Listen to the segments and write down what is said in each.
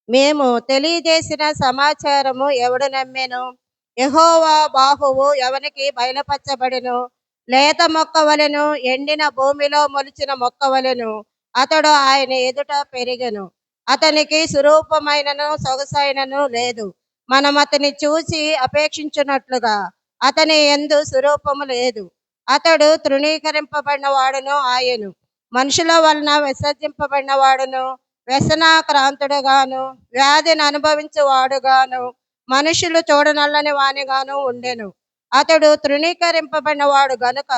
మేము తెలియజేసిన సమాచారము ఎవడు నమ్మెను? యెహోవా బాహువు ఎవనికి బయలుపరచబడెను? లేత మొక్క వలెను, ఎండిన భూమిలో మొలిచిన మొక్క వలెను అతడు ఆయన ఎదుట పెరిగెను. అతనికి సురూపమైనను సొగసైనను లేదు. మనం అతని చూసి అపేక్షించున్నట్లుగా అతని యందు స్వరూపము లేదు. అతడు తృణీకరింపబడిన వాడును ఆయను, మనుషుల వలన విసర్జింపబడిన వాడును, వ్యసనాక్రాంతుడుగాను, వ్యాధిని అనుభవించువాడుగాను, మనుషులు చూడనల్లని వానిగాను ఉండెను. అతడు తృణీకరింపబడిన వాడు గనుక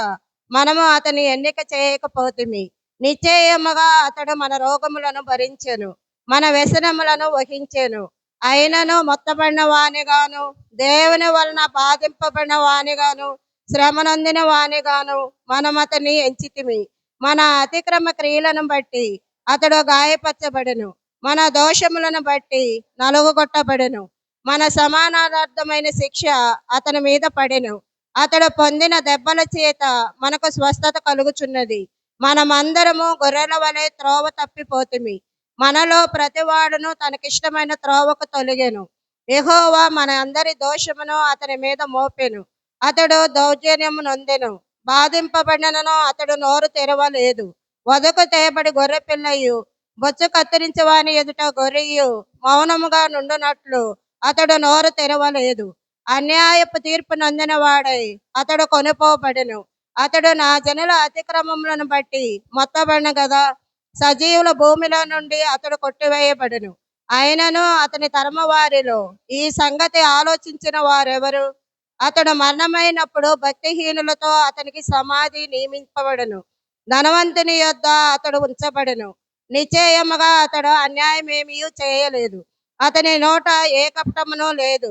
మనము అతని ఎన్నిక చేయకపోతిమి. నిశ్చయముగా అతడు మన రోగములను భరించెను, మన వ్యసనములను వహించెను. అయినను మొత్తబడిన వానిగాను, దేవుని వలన బాధింపబడిన వానిగాను, శ్రమ నొందిన వానిగాను మనం అతన్ని ఎంచితిమి. మన అతిక్రమ క్రియలను బట్టి అతడు గాయపరచబడెను, మన దోషములను బట్టి నలుగుగొట్టబడెను. మన సమానార్థమైన శిక్ష అతని మీద పడెను. అతడు పొందిన దెబ్బల చేత మనకు స్వస్థత కలుగుచున్నది. మనమందరము గొర్రెల వలె త్రోవ తప్పిపోతిమి. మనలో ప్రతివాడును తనకిష్టమైన త్రోవకు తొలగెను. యెహోవా మన అందరి దోషమును అతని మీద మోపెను. అతడు దౌర్జన్యము నొందెను, బాధింపబడినను అతడు నోరు తెరవలేదు. వదకు తేబడి గొర్రె పిల్లయు, బొచ్చు కత్తిరించే వాని ఎదుట గొర్రెయు మౌనముగా నుండునట్లు అతడు నోరు తెరవలేదు. అన్యాయపు తీర్పు నొందిన వాడై అతడు కొనుపోబడెను. అతడు నా జనుల అతిక్రమములను బట్టి మొత్తబడిన గదా, సజీవుల భూమిలో నుండి అతడు కొట్టివేయబడెను. అయినను అతని తరము వారిలో ఈ సంగతి ఆలోచించిన వారెవరు? అతడు మరణమైనప్పుడు భక్తిహీనులతో అతనికి సమాధి నియమింపబడెను. ధనవంతుని యొద్ద అతడు ఉంచబడెను. నిశ్చయముగా అతడు అన్యాయమేమీ చేయలేదు, అతని నోట ఏ కపటమును లేదు.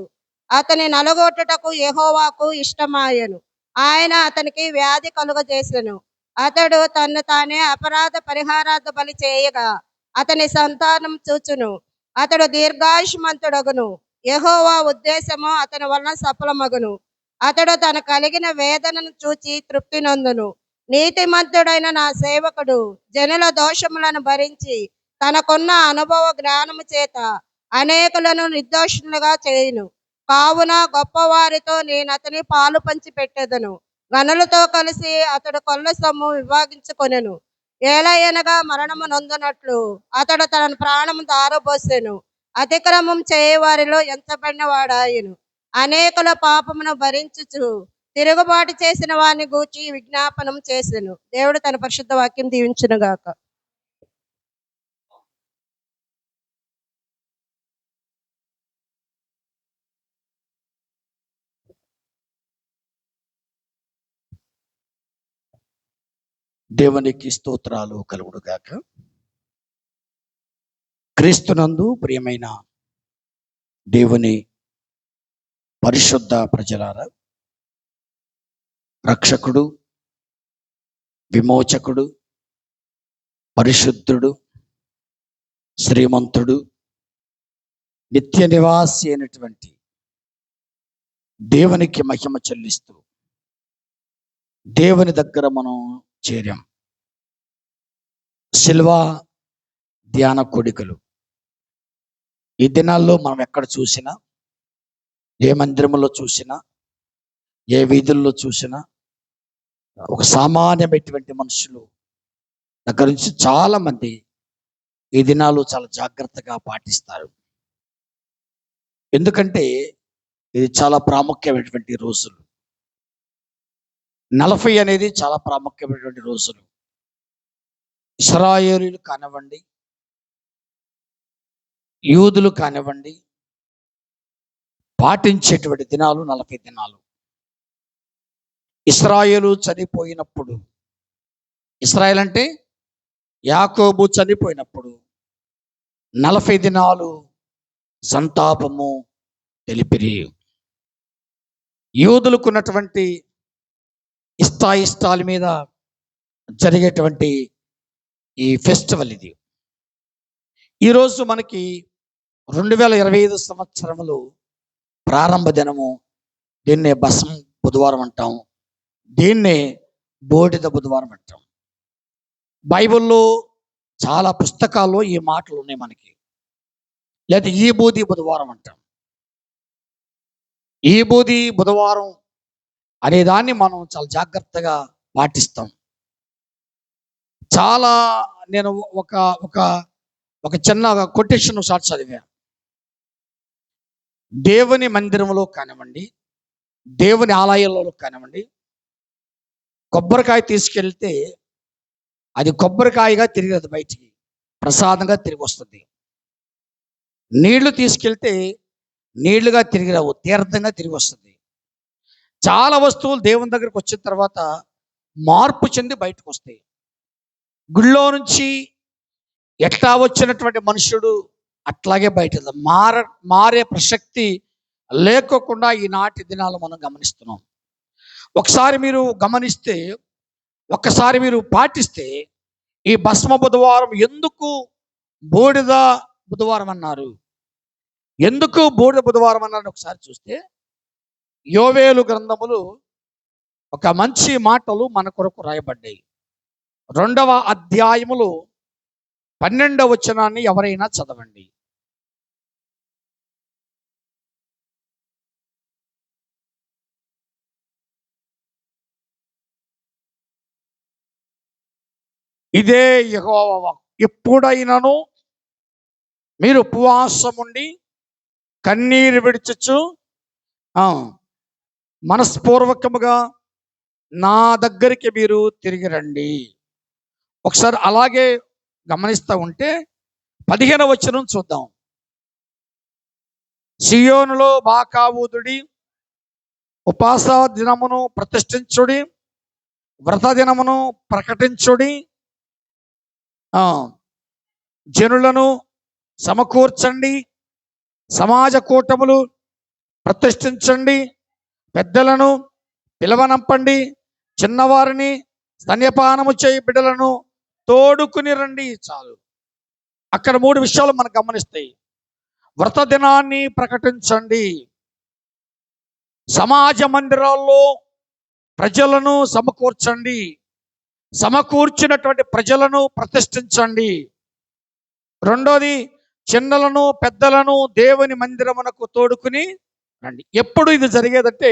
అతని నలుగొట్టుటకు యెహోవాకు ఇష్టమాయెను. ఆయన అతనికి వ్యాధి కలుగజేసెను. అతడు తన్ను తానే అపరాధ పరిహారార్థ బలి చేయగా అతని సంతానం చూచును. అతడు దీర్ఘాయుష్మంతుడగును. యెహోవా ఉద్దేశము అతని వలన సఫలమగును. అతడు తన కలిగిన వేదనను చూచి తృప్తి నొందును. నీతిమంతుడైన నా సేవకుడు జనుల దోషములను భరించి తనకున్న అనుభవ జ్ఞానము చేత అనేకులను నిర్దోషులుగా చేయును. కావున గొప్పవారితో నేను అతని పాలు పంచి పెట్టెదను. గనులతో కలిసి అతడు కొల్ల సొమ్ము విభాగించుకొనెను. ఏలయనగా మరణము నొందునట్లు అతడు తన ప్రాణము దారబోసెను. అతిక్రమం చేయవారిలో ఎంచబడిన వాడాయను. అనేకుల పాపమును భరించుచు తిరుగుబాటు చేసిన వారిని గూర్చి విజ్ఞాపనం చేసెను. దేవుడు తన పరిశుద్ధ వాక్యం దీవించునుగాక. దేవునికి స్తోత్రాలు కలుగుడుగాక. క్రీస్తునందు ప్రియమైన దేవుని పరిశుద్ధ ప్రజలారా, రక్షకుడు, విమోచకుడు, పరిశుద్ధుడు, శ్రీమంతుడు, నిత్య నివాసి అయినటువంటి దేవునికి మహిమ చెల్లిస్తూ దేవుని దగ్గర మనం చేరాం. సిల్వా ధ్యాన కోడికలు ఈ దినాల్లో మనం ఎక్కడ చూసినా, ఏ మందిరంలో చూసినా, ఏ వీధుల్లో చూసినా ఒక సామాన్యమైనటువంటి మనుషులు దగ్గర నుంచి చాలా మంది ఈ దినాలు చాలా జాగ్రత్తగా పాటిస్తారు. ఎందుకంటే ఇది చాలా ప్రాముఖ్యమైనటువంటి రోజులు. 40 అనేది చాలా ప్రాముఖ్యమైనటువంటి రోజులు. ఇశ్రాయేలీయులు కానివ్వండి, యూదులు కానివ్వండి, పాటించేటువంటి దినాలు 40 దినాలు. ఇశ్రాయేలు చనిపోయినప్పుడు, ఇశ్రాయేల్ అంటే యాకోబు చనిపోయినప్పుడు 40 దినాలు సంతాపము తెలిపిరి. యూదులకున్నటువంటి ఇష్టాయిష్టాల మీద జరిగేటువంటి ఈ ఫెస్టివల్ ఇది. ఈరోజు మనకి 2025 సంవత్సరములు ప్రారంభ దినము. దీన్నే బసం బుధవారం అంటాం, దీన్నే బూడిద బుధవారం అంటాం. బైబిల్లో చాలా పుస్తకాల్లో ఈ మాటలు ఉన్నాయి మనకి. లేదా ఈ బూది బుధవారం అంటాం. ఈ బూది బుధవారం అనే దాన్ని మనం చాలా జాగ్రత్తగా పాటిస్తాం. చాలా నేను ఒక ఒక ఒక చిన్న కొటేషన్ ఒకసారి చదివా. దేవుని మందిరంలో కానివ్వండి, దేవుని ఆలయాలలో కానివ్వండి, కొబ్బరికాయ తీసుకెళ్తే అది కొబ్బరికాయగా తిరిగి అది బయటికి ప్రసాదంగా తిరిగి వస్తుంది. నీళ్లు తీసుకెళ్తే నీళ్లుగా తిరిగి రావు, తీర్థంగా తిరిగి వస్తుంది. చాలా వస్తువులు దేవుని దగ్గరికి వచ్చిన తర్వాత మార్పు చెంది బయటకు వస్తాయి. గుళ్ళో నుంచి ఎట్లా వచ్చినటువంటి మనుషుడు అట్లాగే బయట మారే ప్రసక్తి లేకోకుండా ఈనాటి దినాలు మనం గమనిస్తున్నాం. ఒకసారి మీరు గమనిస్తే, ఒక్కసారి మీరు పాటిస్తే, ఈ భస్మ బుధవారం ఎందుకు బూడిద బుధవారం అన్నారు, ఎందుకు బూడిద బుధవారం అన్నారు ఒకసారి చూస్తే, యోవేలు గ్రంథములు ఒక మంచి మాటలు మన కొరకు రాయబడ్డాయి. 2వ అధ్యాయములు 12వ వచనాన్ని ఎవరైనా చదవండి. ఇదే యెహోవా వాక్కు. ఎప్పుడైనాను మీరు ఉపవాసముండి కన్నీరు విడిచుచు మనస్పూర్వకముగా నా దగ్గరికి మీరు తిరిగి రండి. ఒకసారి అలాగే గమనిస్తూ ఉంటే 15వ వచనం చూద్దాం. సియోనులో బాకా ఊదుడి, ఉపవాస దినమును ప్రతిష్ఠించుడి, వ్రత దినమును ప్రకటించుడి, జనులను సమకూర్చండి, సమాజ కూటములు ప్రతిష్ఠించండి, పెద్దలను పిలవనంపండి, చిన్నవారిని స్తన్యపానము చేయి బిడ్డలను తోడుకుని రండి. చాలు. అక్కడ 3 విషయాలు మనం గమనిస్తాయి. వ్రత దినాన్ని ప్రకటించండి, సమాజ మందిరాల్లో ప్రజలను సమకూర్చండి, సమకూర్చినటువంటి ప్రజలను ప్రతిష్ఠించండి. రెండోది, చిన్నలను పెద్దలను దేవుని మందిరమునకు తోడుకుని రండి. ఎప్పుడు ఇది జరిగేదంటే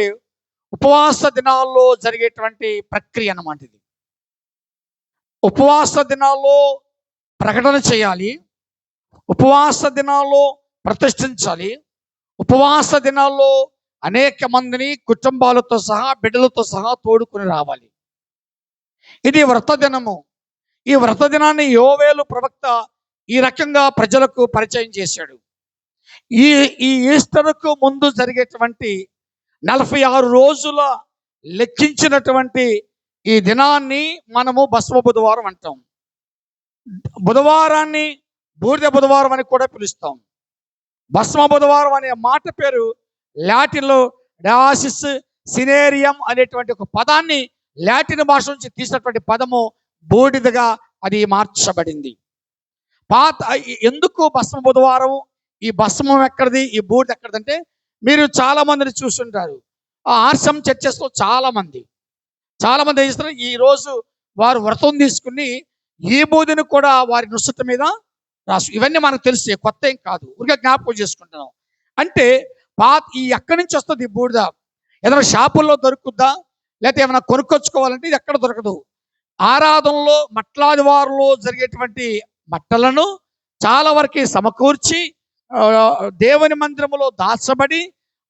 ఉపవాస దినాల్లో జరిగేటువంటి ప్రక్రియ అన్నమాట. ఇది ఉపవాస దినాల్లో ప్రకటన చేయాలి, ఉపవాస దినాల్లో ప్రతిష్ఠించాలి, ఉపవాస దినాల్లో అనేక మందిని కుటుంబాలతో సహా బిడ్డలతో సహా తోడుకుని రావాలి. ఇది వ్రత దినము. ఈ వ్రత దినాన్ని యోవేలు ప్రవక్త ఈ రకంగా ప్రజలకు పరిచయం చేశాడు. ఈ ఈ ఈస్టర్కు ముందు జరిగేటువంటి 46 రోజుల లెక్కించినటువంటి ఈ దినాన్ని మనము భస్మ బుధవారం అంటాం. బుధవారాన్ని బూడిద బుధవారం అని కూడా పిలుస్తాం. భస్మ బుధవారం అనే మాట పేరు లాటిన్లో డాసిస్ సినేరియం అనేటువంటి ఒక పదాన్ని లాటిన్ భాష నుంచి తీసినటువంటి పదము బూడిదగా అది మార్చబడింది. ఎందుకు భస్మ బుధవారం, ఈ భస్మం ఎక్కడిది, ఈ బూడిద ఎక్కడిదంటే, మీరు చాలా మందిని చూస్తుంటారు. ఆ ఆర్సం చర్చెస్లో చాలా మంది ఏం చేస్తారు, ఈ రోజు వారు వ్రతం తీసుకుని ఈ బూదిని కూడా వారి నుసుట మీద రాసు. ఇవన్నీ మనకు తెలిసే, కొత్త ఏం కాదు, ఊరికే జ్ఞాపకం చేసుకుంటున్నాం. అంటే ఈ ఎక్కడి నుంచి వస్తుంది ఈ బూడిద? ఏదైనా షాపుల్లో దొరుకుద్దా, లేకపోతే ఏమైనా కొనుక్కొచ్చుకోవాలంటే ఇది ఎక్కడ దొరకదు. ఆరాధనలో మట్లాది వారిలో జరిగేటువంటి బట్టలను చాలా వరకు సమకూర్చి దేవుని మందిరములో దాచబడి,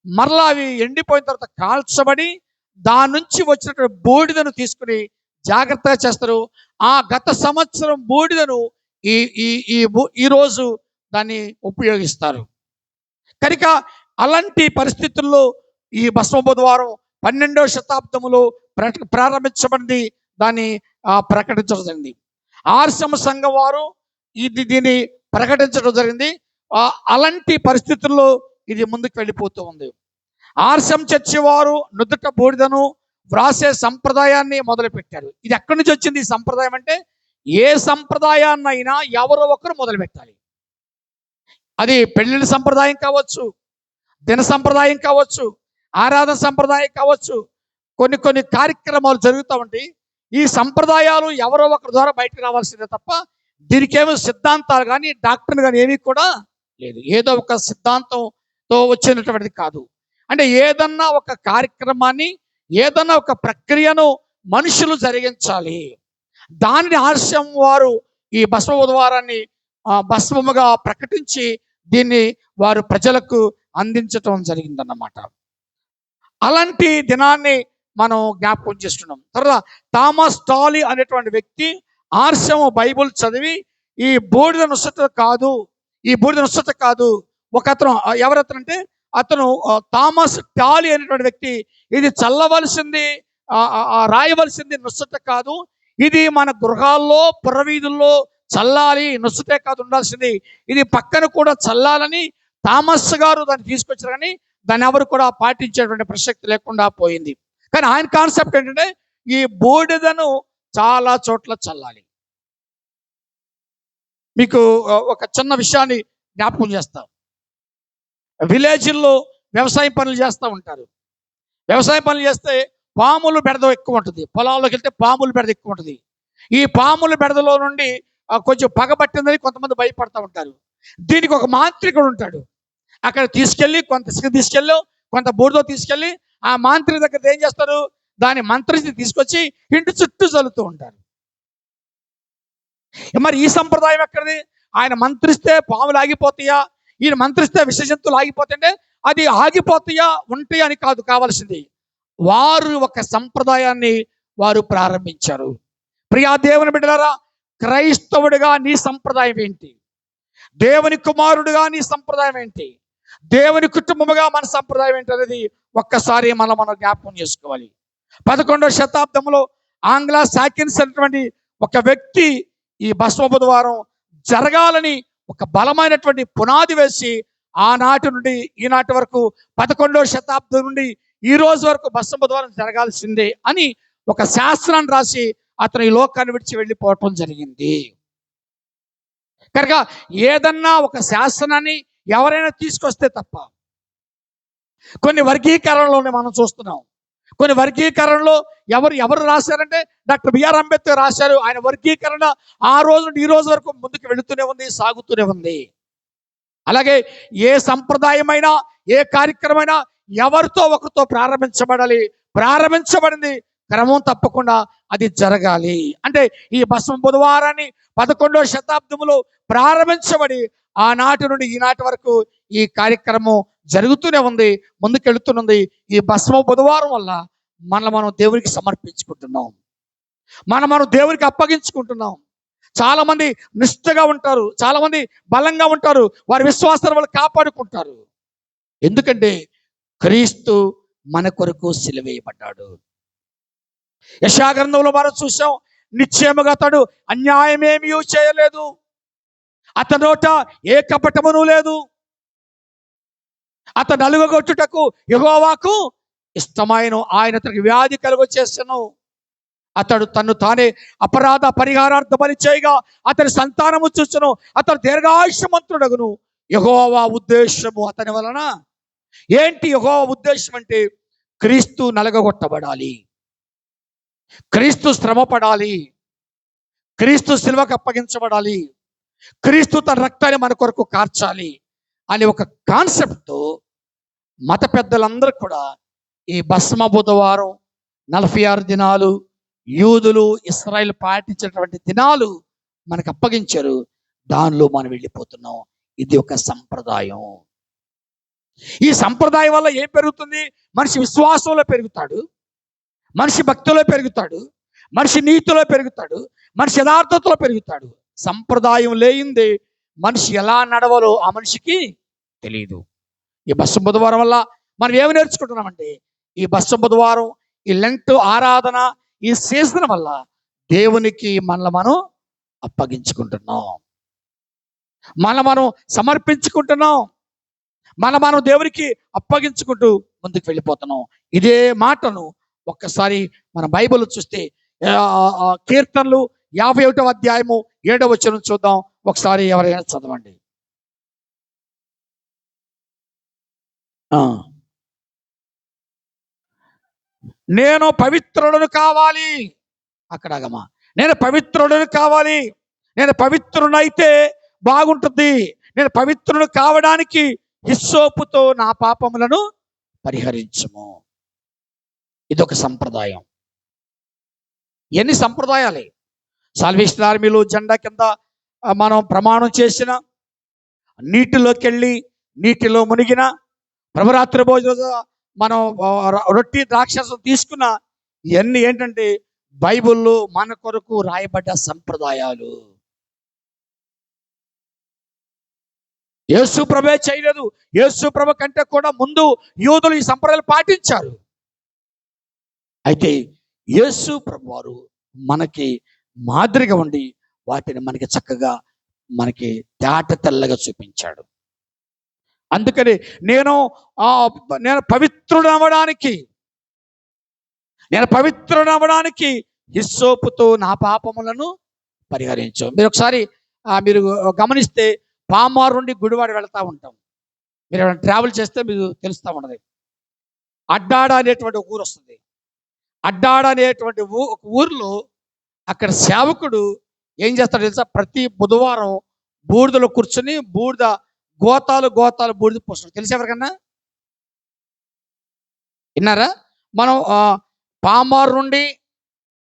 మరలా అవి ఎండిపోయిన తర్వాత కాల్చబడి, దాని నుంచి వచ్చినటువంటి బూడిదను తీసుకుని జాగ్రత్తగా చేస్తారు. ఆ గత సంవత్సరం బూడిదను ఈరోజు దాన్ని ఉపయోగిస్తారు. కనుక అలాంటి పరిస్థితుల్లో ఈ భస్మ బుధవారం 12వ శతాబ్దంలో ప్రారంభించబడింది, దాన్ని ప్రకటించడం జరిగింది. ఆర్సమ సంఘం వారు దీన్ని ప్రకటించడం జరిగింది. అలాంటి పరిస్థితుల్లో ఇది ముందుకు వెళ్ళిపోతూ ఉంది. ఆర్సం చర్చి వారు నుదుట బూడిదను వ్రాసే సంప్రదాయాన్ని మొదలుపెట్టారు. ఇది ఎక్కడి నుంచి వచ్చింది ఈ సంప్రదాయం అంటే, ఏ సంప్రదాయాన్నైనా ఎవరో ఒకరు మొదలు పెట్టాలి. అది పెళ్లిళ్ళ సంప్రదాయం కావచ్చు, దిన సంప్రదాయం కావచ్చు, ఆరాధన సంప్రదాయం కావచ్చు, కొన్ని కార్యక్రమాలు జరుగుతూ ఉంటాయి. ఈ సంప్రదాయాలు ఎవరో ఒకరి ద్వారా బయటకు రావాల్సిందే తప్ప దీనికేమో సిద్ధాంతాలు కానీ డాక్టర్లు కానీ ఏమీ కూడా లేదు. ఏదో ఒక సిద్ధాంతంతో వచ్చినటువంటిది కాదు. అంటే ఏదన్నా ఒక కార్యక్రమాన్ని, ఏదన్నా ఒక ప్రక్రియను మనుషులు జరిగించాలి. దానిని ఆర్షం వారు ఈ భస్మ బుధవారాన్ని భస్మముగా ప్రకటించి దీన్ని వారు ప్రజలకు అందించటం జరిగిందన్నమాట. అలాంటి దినాన్ని మనం జ్ఞాపకం చేస్తున్నాం. తర్వాత థామస్ టాలీ అనేటువంటి వ్యక్తి ఆర్షం బైబుల్ చదివి ఈ బూడిద నుసట కాదు, ఈ బూడిద నుసట కాదు. ఒక అతను ఎవరతను అంటే అతను థామస్ టాలీ అనేటువంటి వ్యక్తి ఇది చల్లవలసింది, రాయవలసింది నుసట కాదు, ఇది మన గృహాల్లో పురవీధుల్లో చల్లాలి, నుసటే కాదు ఉండాల్సింది, ఇది పక్కన కూడా చల్లాలని థామస్ గారు దాన్ని తీసుకొచ్చారు. కానీ దాన్ని ఎవరు కూడా పాటించేటువంటి ప్రసక్తి లేకుండా పోయింది. కానీ ఆయన కాన్సెప్ట్ ఏంటంటే ఈ బూడిదను చాలా చోట్ల చల్లాలి. మీకు ఒక చిన్న విషయాన్ని జ్ఞాపకం చేస్తాం. విలేజ్ల్లో వ్యవసాయ పనులు చేస్తూ ఉంటారు. వ్యవసాయ పనులు చేస్తే పాములు బెడద ఎక్కువ ఉంటుంది. పొలాల్లోకి వెళ్తే పాములు బెడద ఎక్కువ ఉంటుంది. ఈ పాముల బెడదలో నుండి కొంచెం పగబట్టిందని కొంతమంది భయపడతా ఉంటారు. దీనికి ఒక మాంత్రికుడు ఉంటాడు. అక్కడ తీసుకెళ్ళి కొంత ఇసుక తీసుకెళ్ళి కొంత బూడిద తీసుకెళ్ళి ఆ మాంత్రి దగ్గర ఏం చేస్తారు, దాన్ని మంత్రించి తీసుకొచ్చి ఇంటి చుట్టూ చల్లుతూ ఉంటారు. మరి ఈ సంప్రదాయం ఎక్కడిది? ఆయన మంత్రిస్తే పాములు ఆగిపోతాయా, ఈయన మంత్రిస్తే విష జంతువులు ఆగిపోతాయంటే అది ఆగిపోతాయా ఉంటాయి అని కాదు కావాల్సింది. వారు ఒక సంప్రదాయాన్ని వారు ప్రారంభించారు. ప్రియా దేవుని బిడ్డలారా, క్రైస్తవుడిగా నీ సంప్రదాయం ఏంటి? దేవుని కుమారుడుగా నీ సంప్రదాయం ఏంటి? దేవుని కుటుంబముగా మన సంప్రదాయం ఏంటి అనేది ఒక్కసారి మనం జ్ఞాపకం చేసుకోవాలి. 11వ శతాబ్దంలో ఆంగ్ల సాకిన్స్ అనేటువంటి ఒక వ్యక్తి ఈ భస్మ బుధవారం జరగాలని ఒక బలమైనటువంటి పునాది వేసి ఆనాటి నుండి ఈనాటి వరకు 11వ శతాబ్దం నుండి ఈ రోజు వరకు భస్మ బుధవారం జరగాల్సిందే అని ఒక శాస్త్రాన్ని రాసి అతను ఈ లోకాన్ని విడిచి వెళ్ళిపోవటం జరిగింది. కనుక ఏదన్నా ఒక శాసనాన్ని ఎవరైనా తీసుకొస్తే తప్ప, కొన్ని వర్గీకరణలోనే మనం చూస్తున్నాం. కొన్ని వర్గీకరణలో ఎవరు రాశారంటే డాక్టర్ బిఆర్ అంబేద్కర్ రాశారు. ఆయన వర్గీకరణ ఆ రోజు నుండి ఈ రోజు వరకు ముందుకు వెళుతూనే ఉంది, సాగుతూనే ఉంది. అలాగే ఏ సంప్రదాయమైనా ఏ కార్యక్రమైనా ఎవరితో ఒకరితో ప్రారంభించబడాలి. ప్రారంభించబడింది క్రమం తప్పకుండా అది జరగాలి. అంటే ఈ భస్మ బుధవారాన్ని 11వ శతాబ్దంలో ప్రారంభించబడి ఆనాటి నుండి ఈనాటి వరకు ఈ కార్యక్రమం జరుగుతూనే ఉంది, ముందుకెళ్తున్నది. ఈ భస్మ బుధవారం వల్ల మనం దేవునికి సమర్పించుకుంటున్నాం, మనం దేవునికి అప్పగించుకుంటున్నాం. చాలా మంది నిష్ఠగా ఉంటారు, చాలా మంది బలంగా ఉంటారు, వారి విశ్వాసాన్ని వాళ్ళు కాపాడుకుంటారు. ఎందుకంటే క్రీస్తు మన కొరకు సిలువేయబడ్డాడు. యెషయా గ్రంథంలో మనం చూసాం, నిశ్చయముగా అతడు అన్యాయమేమీ చేయలేదు, అతని నోట ఏ కపటమును లేదు, అతను నలుగగొట్టుటకు యెహోవాకు ఇష్టమైన ఆయన అతనికి వ్యాధి కలుగచేసెను. అతడు తన్ను తానే అపరాధ పరిహారార్థమని చేయగా అతని సంతానము చూచును, అతడు దీర్ఘాయుష్మంతుడగును. యెహోవా ఉద్దేశము అతని వలన ఏంటి? యెహోవా ఉద్దేశం అంటే క్రీస్తు నలగగొట్టబడాలి, క్రీస్తు శ్రమ పడాలి, క్రీస్తు సిలువకు అప్పగించబడాలి, క్రీస్తు తన రక్తాన్ని మన కొరకు కార్చాలి అని ఒక కాన్సెప్ట్తో మత పెద్దలందరూ కూడా ఈ భస్మ బుధవారం 46 దినాలు యూదులు ఇశ్రాయేలు పాటించేటువంటి దినాలు మనకు అప్పగించారు. దానిలో మనం వెళ్ళిపోతున్నాం. ఇది ఒక సంప్రదాయం. ఈ సంప్రదాయం వల్ల ఏం పెరుగుతుంది? మనిషి విశ్వాసంలో పెరుగుతాడు, మనిషి భక్తిలో పెరుగుతాడు, మనిషి నీతిలో పెరుగుతాడు, మనిషి యథార్థతలో పెరుగుతాడు. సంప్రదాయం లేనిదే మనిషి ఎలా నడవాలో ఆ మనిషికి తెలియదు. ఈ భస్మ బుధవారం వల్ల మనం ఏమి నేర్చుకుంటున్నామంటే, ఈ భస్మ బుధవారం, ఈ లెంట్ ఆరాధన, ఈ సీజన్ వల్ల దేవునికి మనం అప్పగించుకుంటున్నాం, మనం సమర్పించుకుంటున్నాం, మనం దేవునికి అప్పగించుకుంటూ ముందుకు వెళ్ళిపోతున్నాం. ఇదే మాటను ఒక్కసారి మన బైబిల్ చూస్తే కీర్తనలు 51వ అధ్యాయము 7వ వచనం చూద్దాం. ఒకసారి ఎవరైనా చదవండి. నేను పవిత్రులను కావాలి, అక్కడగమా, నేను పవిత్రులను కావాలి, నేను పవిత్రునైతే బాగుంటుంది, నేను పవిత్రుడు కావడానికి హిస్సోపుతో నా పాపములను పరిహరించుము. ఇదొక సంప్రదాయం. ఎన్ని సంప్రదాయాలే. సాల్వేషన్ ఆర్మీలో జెండా కింద మనం ప్రమాణం చేసిన, నీటిలోకి వెళ్ళి నీటిలో మునిగిన, ప్రభరాత్రి భోజన మనం రొట్టి ద్రాక్షరసం తీసుకున్న, ఇవన్నీ ఏంటంటే బైబిల్లో మన కొరకు రాయబడ్డ సంప్రదాయాలు. యేసు ప్రభే చేయలేదు. యేసు ప్రభ కంటే కూడా ముందు యూదులు ఈ సంప్రదాయాలు పాటించారు. అయితే యేసు ప్రభు వారు మనకి మాదిరిగా ఉండి వాటిని మనకి చక్కగా మనకి తేట తెల్లగా చూపించాడు. అందుకని నేను పవిత్రుడవడానికి హిస్సోపుతో నా పాపములను పరిహరించు. మీరు ఒకసారి మీరు గమనిస్తే పామారు నుండి గుడివాడ వెళ్తా ఉంటాం. మీరు ట్రావెల్ చేస్తే మీకు తెలుస్తూ ఉన్నది. అడ్డాడ అనేటువంటి ఒక ఊరు వస్తుంది. అడ్డాడ అనేటువంటి ఒక ఊరిలో అక్కడ సేవకుడు ఏం చేస్తాడు తెలుసా? ప్రతి బుధవారం బూడిదలో కూర్చొని గోతాలు బూడిద పోస్తాడు. తెలుసు ఎవరికన్నా? విన్నారా? మనం పామారు నుండి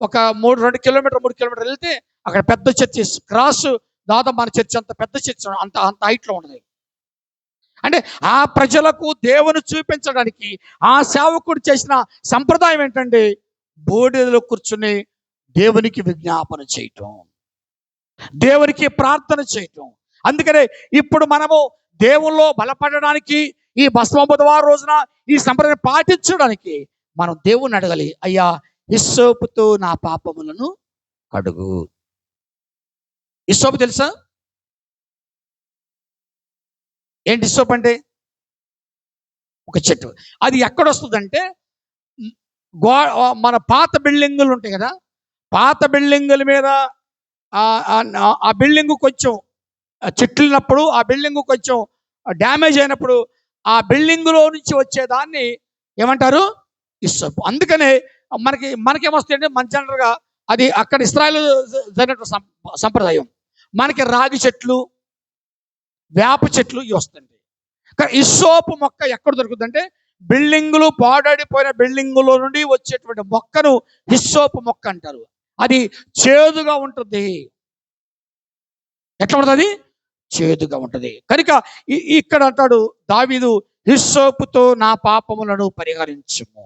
ఒక 2 కిలోమీటర్ వెళ్తే అక్కడ పెద్ద చర్చి, క్రాస్ దాదాపు మన చర్చి అంత పెద్ద చర్చి, అంత హైట్లో ఉన్నది. అంటే ఆ ప్రజలకు దేవుని చూపించడానికి ఆ సేవకుడు చేసిన సంప్రదాయం ఏంటంటే బూడిదలో కూర్చుని దేవునికి విజ్ఞాపన చేయటం, దేవునికి ప్రార్థన చేయటం. అందుకనే ఇప్పుడు మనము దేవుల్లో బలపడడానికి ఈ భస్మ బుధవారం రోజున ఈ సంప్రదాయం పాటించడానికి మనం దేవుణ్ణి అడగాలి, అయ్యా హిస్సోపుతో నా పాపములను కడుగు. హిస్సోపు తెలుసా? ఏంటి హిస్సోపు అంటే? ఒక చెట్టు. అది ఎక్కడ వస్తుందంటే మన పాత బిల్డింగులు ఉంటాయి కదా, పాత బిల్డింగుల మీద ఆ బిల్డింగు కొంచెం చెట్లున్నప్పుడు, ఆ బిల్డింగు కొంచెం డ్యామేజ్ అయినప్పుడు ఆ బిల్డింగులో నుంచి వచ్చేదాన్ని ఏమంటారు? హిస్సోపు. అందుకనే మనకేమొస్తాయంటే మన జనరల్గా అది అక్కడ ఇశ్రాయేలు జరిగిన సంప్రదాయం. మనకి రాగి చెట్లు, వేప చెట్లు ఇవి వస్తుంది. కానీ హిస్సోపు మొక్క ఎక్కడ దొరుకుతుందంటే బిల్డింగులు, పాడైపోయిన బిల్డింగులో నుండి వచ్చేటువంటి మొక్కను హిస్సోపు మొక్క అంటారు. అది చేదుగా ఉంటుంది. ఎట్లా ఉంటుంది? చేదుగా ఉంటుంది. కనుక ఇక్కడ అంటాడు దావీదు, హిస్సోపుతో నా పాపములను పరిహరించుము,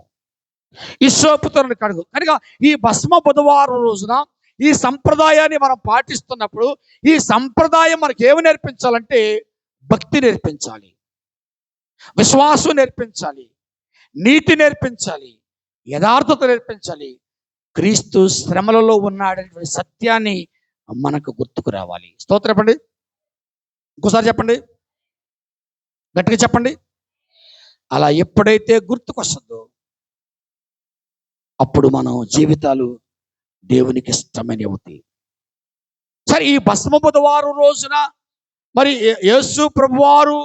హిస్సోపుతో కడుగు. కనుక ఈ భస్మ బుధవారం రోజున ఈ సంప్రదాయాన్ని మనం పాటిస్తున్నప్పుడు ఈ సంప్రదాయం మనకి ఏమి నేర్పించాలంటే భక్తి నేర్పించాలి, విశ్వాసం నేర్పించాలి, నీతి నేర్పించాలి, యథార్థత నేర్పించాలి, క్రీస్తు శ్రమలలో ఉన్నాడనేటువంటి సత్యాన్ని మనకు గుర్తుకు రావాలి. స్తోత్రం చెప్పండి. ఇంకోసారి చెప్పండి, గట్టిగా చెప్పండి. అలా ఎప్పుడైతే గుర్తుకొస్తుందో అప్పుడు మనం జీవితాలు దేవునికి ఇష్టమని అవుతాయి. సరే, ఈ భస్మ బుధవారం రోజున మరి యేసు ప్రభువారు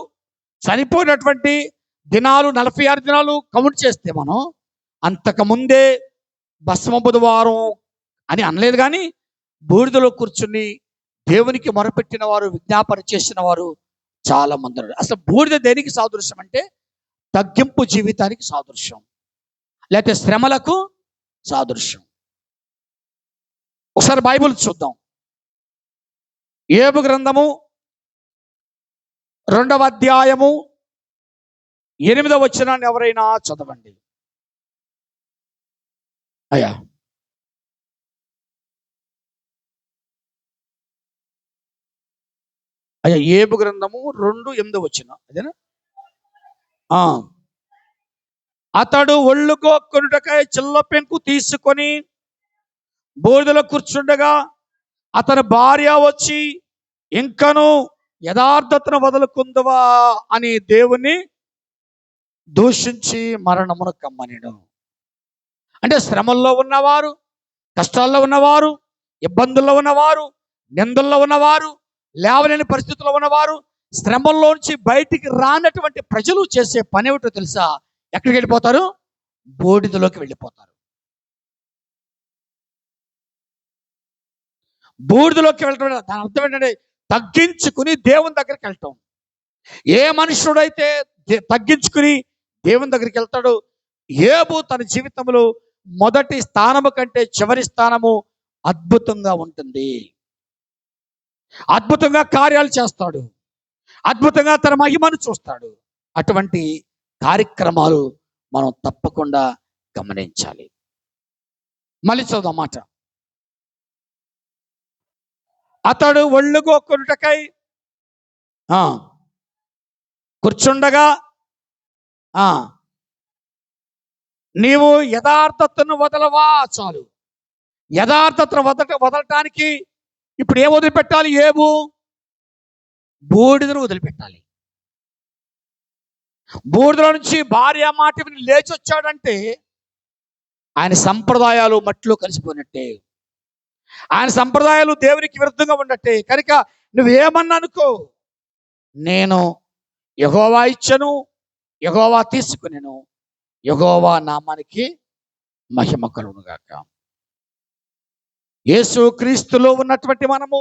చనిపోయినటువంటి దినాలు 46 దినాలు కౌంట్ చేస్తే మనం అంతకుముందే భస్మ బుధవారం అని అనలేదు, కానీ బూడిదలో కూర్చుని దేవునికి మొరపెట్టిన వారు, విజ్ఞాపన చేసిన వారు చాలా మంది ఉన్నారు. అసలు బూడిద దేనికి సాదృశ్యం అంటే తగ్గింపు జీవితానికి సాదృశ్యం, లేకపోతే శ్రమలకు సాదృశ్యం. ఒకసారి బైబిల్ చూద్దాం. యోబు గ్రంథము 2వ అధ్యాయము 8వ వచనాన్ని ఎవరైనా చదవండి. అయ్యా, యోబు గ్రంథము 2:8 వచనం అదేనా? అతడు ఒళ్ళు కొనుటకై చిల్ల పెంకు తీసుకొని బూడిదలో కూర్చుండగా అతని భార్య వచ్చి, ఇంకను యథార్థతను వదులుకుందువా అని దేవుని దూషించి మరణమును కమ్మనెను. అంటే శ్రమల్లో ఉన్నవారు, కష్టాల్లో ఉన్నవారు, ఇబ్బందుల్లో ఉన్నవారు, నిందల్లో ఉన్నవారు, లేవలేని పరిస్థితుల్లో ఉన్నవారు, శ్రమల్లోంచి బయటికి రానటువంటి ప్రజలు చేసే పని ఏమిటో తెలుసా? ఎక్కడికి వెళ్ళిపోతారు? బూడిదలోకి వెళ్ళిపోతారు. బూడిదలోకి వెళ్ళటం దాని అర్థం ఏంటంటే తగ్గించుకుని దేవుని దగ్గరికి వెళ్ళటం. ఏ మనుషుడైతే తగ్గించుకుని దేవుని దగ్గరికి వెళ్తాడో, యోబు తన జీవితంలో మొదటి స్థానము కంటే చివరి స్థానము అద్భుతంగా ఉంటుంది. అద్భుతంగా కార్యాలు చేస్తాడు, అద్భుతంగా తన మహిమను చూస్తాడు. అటువంటి కార్యక్రమాలు మనం తప్పకుండా గమనించాలి. మళ్ళీ చదువు మాట. అతడు ఒళ్ళుగోకొనుటకై కూర్చుండగా నీవు యథార్థతను వదలవా. చాలు. యథార్థతను వదలటానికి ఇప్పుడు ఏం వదిలిపెట్టాలి? యోబు బూడిదను వదిలిపెట్టాలి. బూడిదలో నుంచి భార్య మాట విని లేచి వచ్చాడంటే ఆయన సంప్రదాయాలు మట్టిలో కలిసిపోయినట్టే, ఆయన సంప్రదాయాలు దేవునికి విరుద్ధంగా ఉన్నట్టే. కనుక నువ్వేమన్నా అనుకో, నేను యెహోవా ఇచ్చెను, యెహోవా తీసుకునేను, యెహోవా నామానికి మహిమ కలుగును గాక. యేసు క్రీస్తులో ఉన్నటువంటి మనము,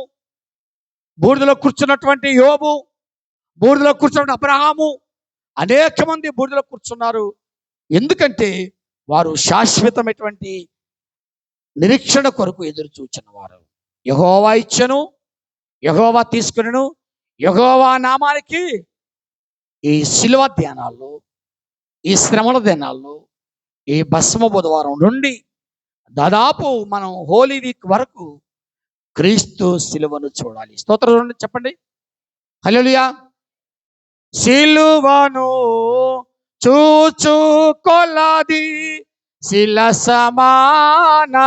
బూడిదలో కూర్చున్నటువంటి యోబు, బూడిదలో కూర్చున్న అబ్రహాము, అనేక మంది బూడిదలో కూర్చున్నారు. ఎందుకంటే వారు శాశ్వతమైనటువంటి నిరీక్షణ కొరకు ఎదురు చూచినవారు. యెహోవా ఇచ్చెను, యెహోవా తీసుకునేను, యెహోవా నామానికి. ఈ శిలువ ధ్యానాల్లో, ఈ శ్రమల దినాల్లో, ఈ భస్మ బుధవారం నుండి దాదాపు మనం హోలీ వీక్ వరకు క్రీస్తు శిలువను చూడాలి. స్తోత్రం చెప్పండి. హల్లెలూయా. శిలువను చూచు కొలది శిల సమానమైన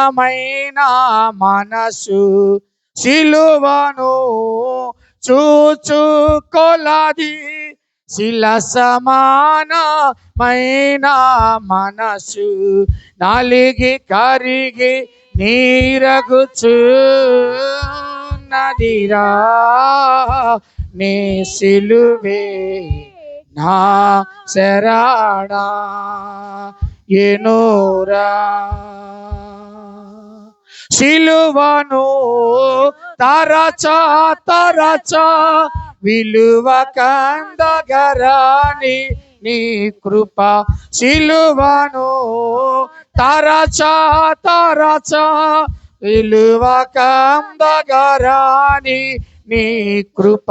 మనసు, శిలువను చూచు కొలది శిల సమానమైన మనసు, నలిగి కరిగి నీరగుచు నదిరా నీ సిలువే నా శరణా ఎనోరా. సిలువను తరచా తరచా విలువ కందగరాని నీ కృప, సిలువను తరచా తరచా విలువ కందగరాని నీ కృప,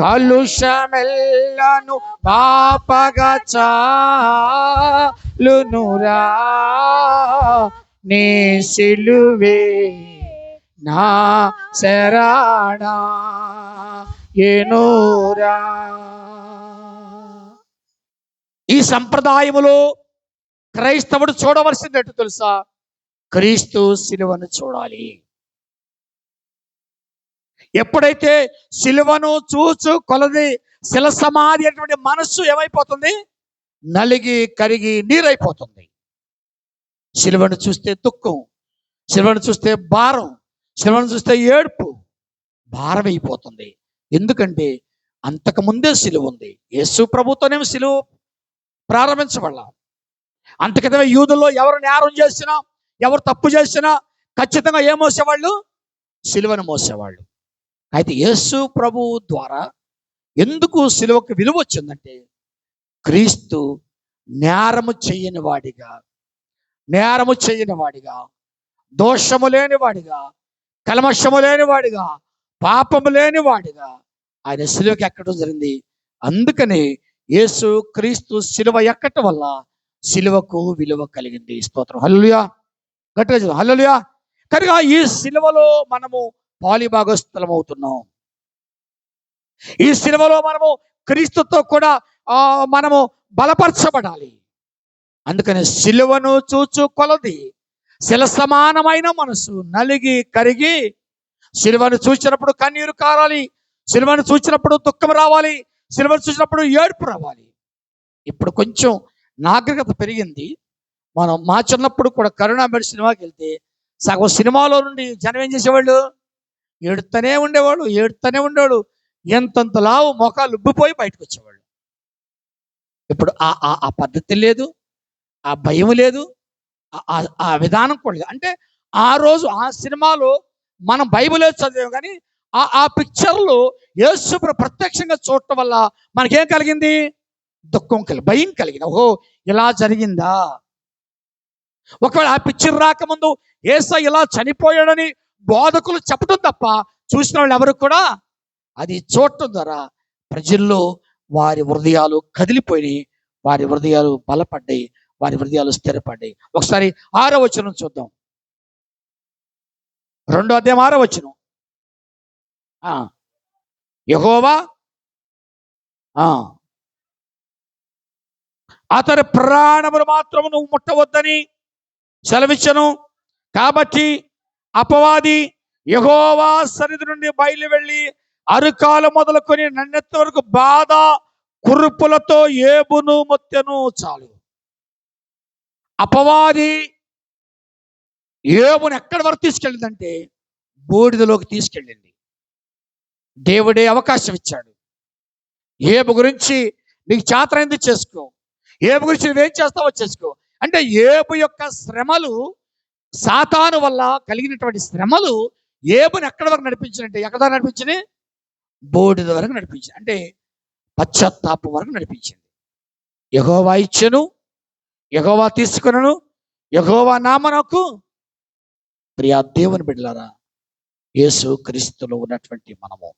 కలుషమెల్లను పాపగా చాలునురా నీ సిలువే నా శరణా ఎనోరా. ఈ సంప్రదాయములో క్రైస్తవుడు చూడవలసింది ఏంటో తెలుసా? క్రీస్తు శిలువను చూడాలి. ఎప్పుడైతే శిలువను చూచు కొలది శిల సమాధి అటువంటి మనస్సు ఏమైపోతుంది? నలిగి కరిగి నీరైపోతుంది. శిలువను చూస్తే దుఃఖం, శిలువను చూస్తే భారం, శిలువను చూస్తే ఏడుపు, భారం అయిపోతుంది. ఎందుకంటే అంతకుముందే శిలువ ఉంది. యేసు ప్రభుతోనే శిలువ ప్రారంభించబడాల. అంతకితమే యూదుల్లో ఎవరు నేరం చేసినా, ఎవరు తప్పు చేసినా ఖచ్చితంగా ఏం మోసేవాళ్ళు? శిలువను మోసేవాళ్ళు. అయితే యేసు ప్రభువు ద్వారా ఎందుకు శిలువకు విలువ వచ్చిందంటే, క్రీస్తు నేరము చేయని వాడిగా, నేరము చేయని వాడిగా, దోషము లేని వాడిగా, కల్మషము లేని వాడిగా, పాపము లేని వాడిగా ఆయన శిలువకి ఎక్కడం జరిగింది. అందుకని యేసు క్రీస్తు శిలువ ఎక్కటం వల్ల శిలువకు విలువ కలిగింది. స్తోత్రం. హల్లెలూయా. గట్టిగా చదువు. హల్లెలూయా. కనుక ఈ శిలువలో మనము పాలిభాగస్థులం అవుతున్నాం. ఈ శిలువలో మనము క్రీస్తుతో కూడా మనము బలపరచబడాలి. అందుకని శిలువను చూచు కొలది శిల సమానమైన మనసు నలిగి కరిగి, శిలువను చూసినప్పుడు కన్నీరు కారాలి, శిలువను చూసినప్పుడు దుఃఖం రావాలి, శిలువను చూసినప్పుడు ఏడుపు రావాలి. ఇప్పుడు కొంచెం నాగరికత పెరిగింది. మనం మా చిన్నప్పుడు కూడా కరుణాబడి సినిమాకి వెళ్తే సగం సినిమాలో నుండి జనం ఏం చేసేవాళ్ళు? ఏడుతూనే ఉండేవాడు, ఏడుతూనే ఉండేవాడు. ఎంతంత లావు మొఖాలు ఉబ్బిపోయి బయటకు వచ్చేవాళ్ళు. ఇప్పుడు ఆ పద్ధతి లేదు, ఆ భయం లేదు, ఆ విధానం కూడా లేదు. అంటే ఆ రోజు ఆ సినిమాలో మనం బైబిలే చదివాం, కానీ ఆ పిక్చర్లు యేసుప్రభు ప్రత్యక్షంగా చూడటం వల్ల మనకేం కలిగింది? దుఃఖం కలిగి, భయం కలిగింది. ఓహో, ఇలా జరిగిందా? ఒకవేళ ఆ పిక్చర్ రాకముందు యేసయ్య ఇలా చనిపోయాడని బోధకులు చెప్పడం తప్ప చూసిన వాళ్ళు ఎవరు కూడా అది చూడటం ద్వారా ప్రజల్లో వారి హృదయాలు కదిలిపోయి, వారి హృదయాలు బలపడ్డాయి, వారి హృదయాలు స్థిరపడ్డాయి. ఒకసారి 6వ వచనం చూద్దాం. 2వ అధ్యాయం 6వ వచనం. యెహోవా అతని ప్రాణములు మాత్రము నువ్వు ముట్టవద్దని సెలవిచ్చను. కాబట్టి అపవాది యెహోవా సన్నిధి నుండి బయలు వెళ్ళి అరుకాలు మొదలుకొని నన్నెత్త వరకు బాధ కురుపులతో ఏబును మొత్తెను. చాలు. అపవాది ఏబును ఎక్కడి వరకు తీసుకెళ్ళిందంటే బూడిదలోకి తీసుకెళ్ళింది. దేవుడే అవకాశం ఇచ్చాడు. ఏబు గురించి నీకు చేతనైంది చేసుకో, ఏబు గురించి నువ్వేం చేస్తావో చేసుకో అంటే, ఏబు యొక్క శ్రమలు, సాతాను వల్ల కలిగినటువంటి శ్రమలు ఏబుని ఎక్కడి వరకు నడిపించినంటే, ఎక్కడ నడిపించింది? బూడిద వరకు నడిపించింది. అంటే పశ్చాత్తాపం వరకు నడిపించింది. యెహోవా ఇచ్చెను, యెహోవా తీసుకునను, యెహోవా నామమునకు. ప్రియా దేవుని బిడ్డలారా, యేసు క్రీస్తులో ఉన్నటువంటి మనము,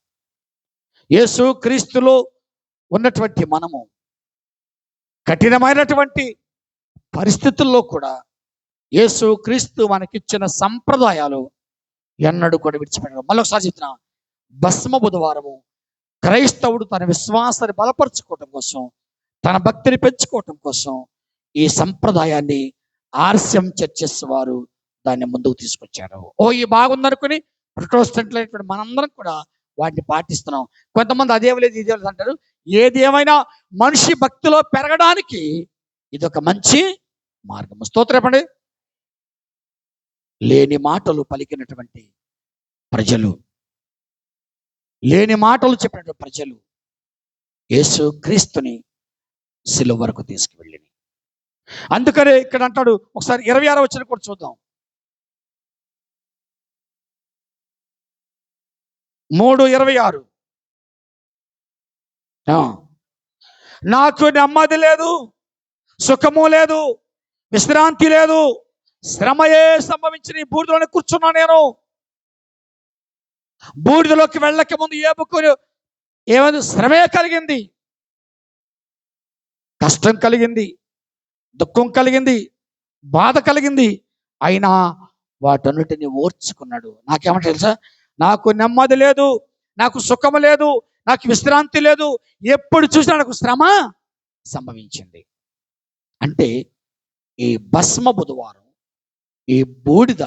యేసు క్రీస్తులో ఉన్నటువంటి మనము కఠినమైనటువంటి పరిస్థితుల్లో కూడా యేసు క్రీస్తు మనకిచ్చిన సంప్రదాయాలు ఎన్నడూ కూడా విడిచిపెట్టడం. మళ్ళొకసారి చెప్తున్నా, భస్మ బుధవారము క్రైస్తవుడు తన విశ్వాసాన్ని బలపరుచుకోవటం కోసం, తన భక్తిని పెంచుకోవటం కోసం ఈ సంప్రదాయాన్ని ఆర్సిఎం చర్చెస్ వారు దాన్ని ముందుకు తీసుకొచ్చారు. ఈ బాగుందనుకుని ప్రొటెస్టెంట్లైనటువంటి మనందరం కూడా వాటిని పాటిస్తున్నాం. కొంతమంది అదేవలేదు ఇదేవలేదు అంటారు. ఏది ఏమైనా మనిషి భక్తిలో పెరగడానికి ఇదొక మంచి మార్గం. స్తోత్రపండి. లేని మాటలు పలికినటువంటి ప్రజలు, లేని మాటలు చెప్పినటువంటి ప్రజలు యేసు క్రీస్తుని సిలువ వరకు తీసుకువెళ్ళింది. అందుకనే ఇక్కడ అంటాడు, ఒకసారి 26వ వచనం కూడా చూద్దాం. 3:26. నాకు నెమ్మది లేదు, సుఖము లేదు, విశ్రాంతి లేదు, శ్రమయే సంభవించిన ఈ బూడిదలోనే కూర్చున్నా నేను. బూడిదలోకి వెళ్ళక ముందు ఏబుకు ఏమైంది? శ్రమే కలిగింది, కష్టం కలిగింది, దుఃఖం కలిగింది, బాధ కలిగింది. అయినా వాటన్నిటిని ఓర్చుకున్నాడు. నాకేమంటే తెలుసా? నాకు నెమ్మది లేదు, నాకు సుఖము లేదు, నాకు విశ్రాంతి లేదు, ఎప్పుడు చూసినా నాకు శ్రమ సంభవించింది. అంటే ఈ భస్మ బుధవారం, ఈ బూడిద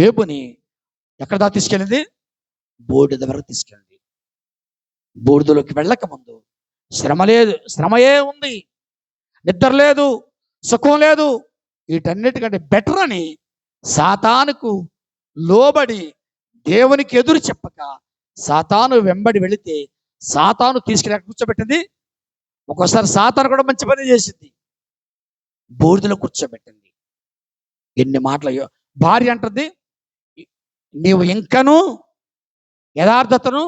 ఏబుని ఎక్కడ దా తీసుకెళ్ళింది? బూడిద వరకు తీసుకెళ్ళింది. బూడిదలోకి వెళ్ళక ముందు శ్రమ లేదు, శ్రమయే ఉంది, నిద్ర లేదు, సుఖం లేదు. వీటన్నిటికంటే బెటర్ అని సాతానుకు లోబడి దేవునికి ఎదురు చెప్పక సాతాను వెంబడి వెళితే సాతాను తీసుకెళ్ళి కూర్చోబెట్టింది. ఒక్కోసారి సాతాను కూడా మంచి పని చేసింది, బూడిదలో కూర్చోబెట్టింది. ఎన్ని మాటలు భార్య అంటుంది, నీవు ఇంకను యథార్థతను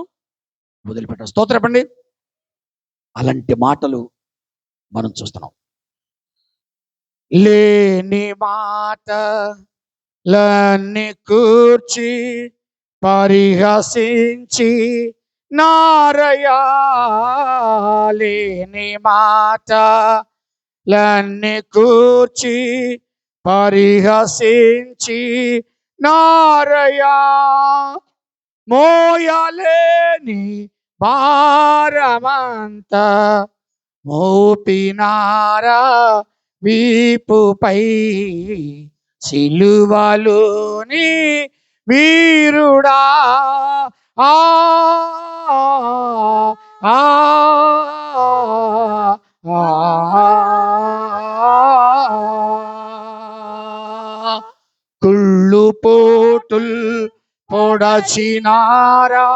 వదిలిపెట్టావు. స్తోత్రపండి. అలాంటి మాటలు మనం చూస్తున్నాం. లేని మాటలన్నీ కూర్చి పరిహసించి నారయా, లేని మాటలన్నీ కూర్చి పరిహసించి నారయా, మోయలేని భారమంతా మోపినారా వీపుపై, సిలువలోని వీరుడా. ఆ ఆ కుళ్ళు పోటుల్ పొడచినారా,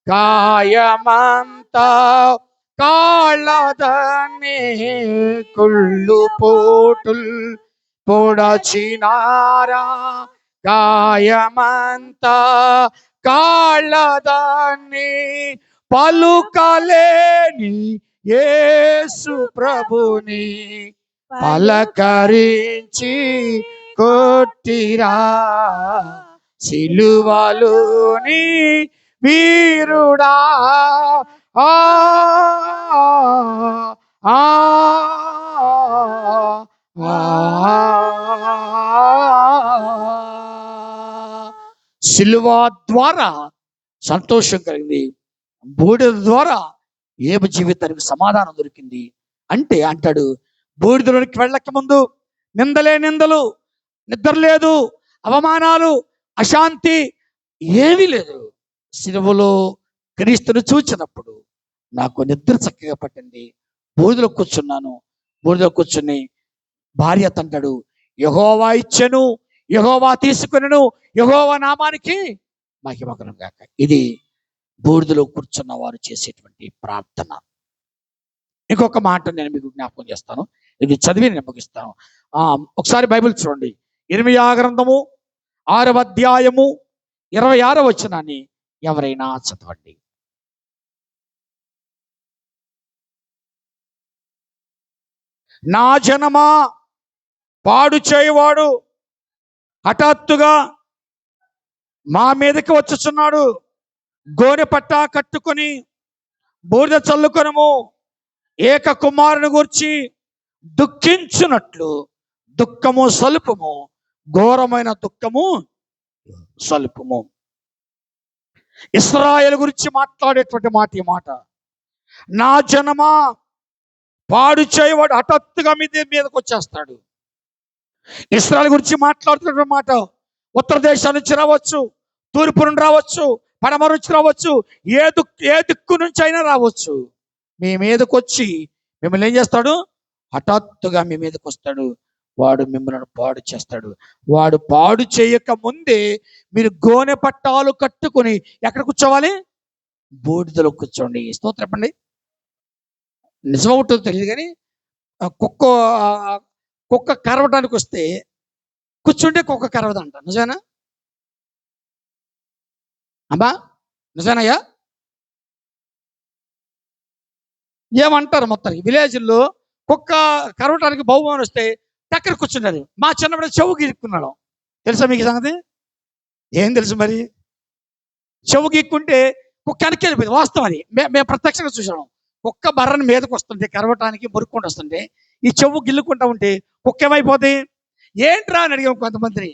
కాయమంతా కాళ్ళదనే, కుళ్ళు పోటుల్ పొడచినారా, గాయమంతా కాళ్ళదాన్ని పలుకలేని యేసు ప్రభుని పలకరించి కొట్టిరా సిలువలోని వీరుడా ఆ ఆ సిలువ ద్వారా సంతోషం కలిగింది, బూడిద ద్వారా ఏబు జీవితానికి సమాధానం దొరికింది. అంటే అంటాడు, బూడిదలోనికి వెళ్ళక ముందు నిందలే నిందలు, నిద్ర లేదు, అవమానాలు, అశాంతి ఏమీ లేదు. సిలువలో క్రీస్తును చూచినప్పుడు నాకు నిద్ర చక్కగా పట్టింది. బూడిదలో కూర్చున్నాను. బూడిదలో కూర్చుని భార్య తంటాడు, యెహోవా ఇచ్చెను, యెహోవా తీసుకొనెను, యెహోవా నామానికి మహిమ కలుగును గాక. ఇది బూడిదలో కూర్చున్న వారు చేసేటువంటి ప్రార్థన. ఇంకొక మాట నేను మీకు జ్ఞాపకం చేస్తాను, ఇది చదివి నేను ముగిస్తాను. ఒకసారి బైబిల్ చూడండి. ఇర్మీయా గ్రంథము 6వ అధ్యాయము 26వ వచనాన్ని ఎవరైనా చదవండి. నా జనమా, పాడు చేయవాడు హఠాత్తుగా మా మీదకి వచ్చుచున్నాడు. గోనె పట్టా కట్టుకొని బూడిద చల్లుకొనము, ఏక కుమారుని గూర్చి దుఃఖించున్నట్లు దుఃఖము సలుపుము, ఘోరమైన దుఃఖము సలుపుము. ఇశ్రాయేలు గురించి మాట్లాడేటువంటి మాట ఈ మాట. నా జనమా, పాడు చేయవాడు హఠాత్తుగా మీదకి వచ్చేస్తాడు. ఇశ్రాయేలు గురించి మాట్లాడుతున్న మాట ఉత్తర దేశం నుంచి రావచ్చు, తూర్పు నుండి రావచ్చు, పడమర నుంచి రావచ్చు, ఏ దిక్కు నుంచి అయినా రావచ్చు. మీ మీదకి వచ్చి మిమ్మల్ని ఏం చేస్తాడు? హఠాత్తుగా మీ మీదకి వస్తాడు. వాడు మిమ్మల్ని పాడు చేస్తాడు. వాడు పాడు చేయక ముందే మీరు గోనె పట్టాలు కట్టుకొని ఎక్కడ కూర్చోవాలి? బూడిదలో కూర్చోండి. స్తోత్రం చెప్పండి. నిజమవుతుందో తెలియదు కానీ కుక్క కరవడానికి వస్తే కూర్చుంటే కుక్క కరవదంట. నిజమేనా అమ్మా? నిజమేనయ్యా? ఏమంటారు మొత్తానికి విలేజ్లో కుక్క కరవటానికి బహుమానం వస్తే టక్కర కూర్చున్నారు. మా చిన్నప్పుడు చెవు గీక్కున్నాడు. తెలుసా మీకు సంగతి? ఏం తెలుసు మరి? చెవు గీక్కుంటే కుక్క వెనక్కి వెళ్ళిపోయింది. వాస్తవం అది. మేము ప్రత్యక్షంగా చూసాము. కుక్క బర్రని మీదకి వస్తుంటే కరవటానికి మురుక్కుంటూ వస్తుంటే ఈ చెవు గిల్లుకుంటా ఉంటే కుక్క ఏమైపోతాయి? ఏంట్రా అని అడిగాము కొంతమందిని.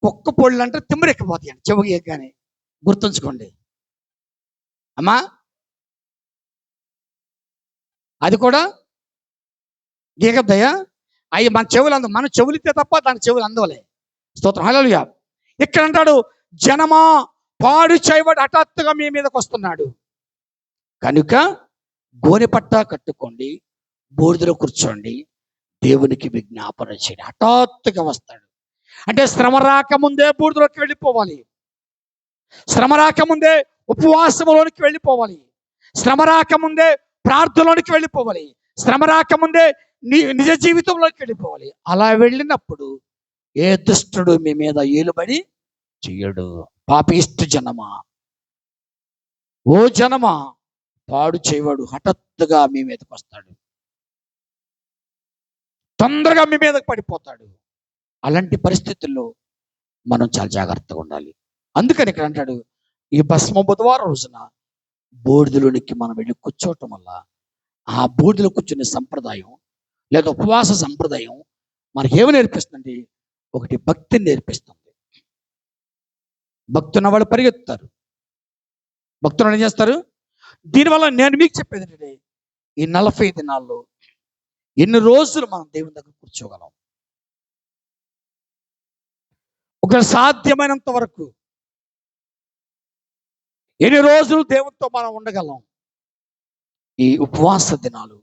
కుక్క పొళ్ళు అంటే తిమ్మరెక్కిపోతాయి అండి చెవు గీయగానే. గుర్తుంచుకోండి అమ్మా. అది కూడా గీకద్దయ్యా. అవి మన చెవులు మన చెవులితే తప్ప దాని చెవులు అందవలే. స్తోత్రం. హల్లెలూయా. ఇక్కడ అంటాడు, జనమా, పాడు చేయబడి హఠాత్తుగా మీ మీదకి వస్తున్నాడు కనుక గోనె పట్టా కట్టుకోండి, బూడిదలో కూర్చోండి, దేవునికి విజ్ఞాపన చేయండి. హఠాత్తుగా వస్తాడు అంటే శ్రమ రాకముందే బూడిదలోకి వెళ్ళిపోవాలి. శ్రమ రాకముందే ఉపవాసములోనికి వెళ్ళిపోవాలి. శ్రమ రాకముందే ప్రార్థనలోనికి వెళ్ళిపోవాలి. శ్రమ రాకముందే నిజ జీవితంలోకి వెళ్ళిపోవాలి. అలా వెళ్ళినప్పుడు ఏ దుష్టుడు మీ మీద ఏలుబడి చెయ్యడు. పాపిష్టి జనమా, ఓ జనమా, పాడు చేయవాడు హఠాత్తుగా మీ మీదకి వస్తాడు. తొందరగా మీ మీదకి పడిపోతాడు. అలాంటి పరిస్థితుల్లో మనం చాలా జాగ్రత్తగా ఉండాలి. అందుకని ఇక్కడ అంటాడు, ఈ భస్మ బుధవారం రోజున బూడిదలోనికి మనం వెళ్ళి కూర్చోవటం వల్ల ఆ బూడిదలో కూర్చునే సంప్రదాయం లేదా ఉపవాస సంప్రదాయం మనకేమి నేర్పిస్తుంది? ఒకటి భక్తిని నేర్పిస్తుంది. భక్తున్న వాళ్ళు పరిగెత్తుతారు. భక్తులు ఏం చేస్తారు? దీనివల్ల నేను మీకు చెప్పేది ఏంటంటే, ఈ 40 దినాల్లో ఎన్ని రోజులు మనం దేవుని దగ్గర కూర్చోగలం? ఒక సాధ్యమైనంత వరకు ఎన్ని రోజులు దేవునితో మనం ఉండగలం? ఈ ఉపవాస దినాలు,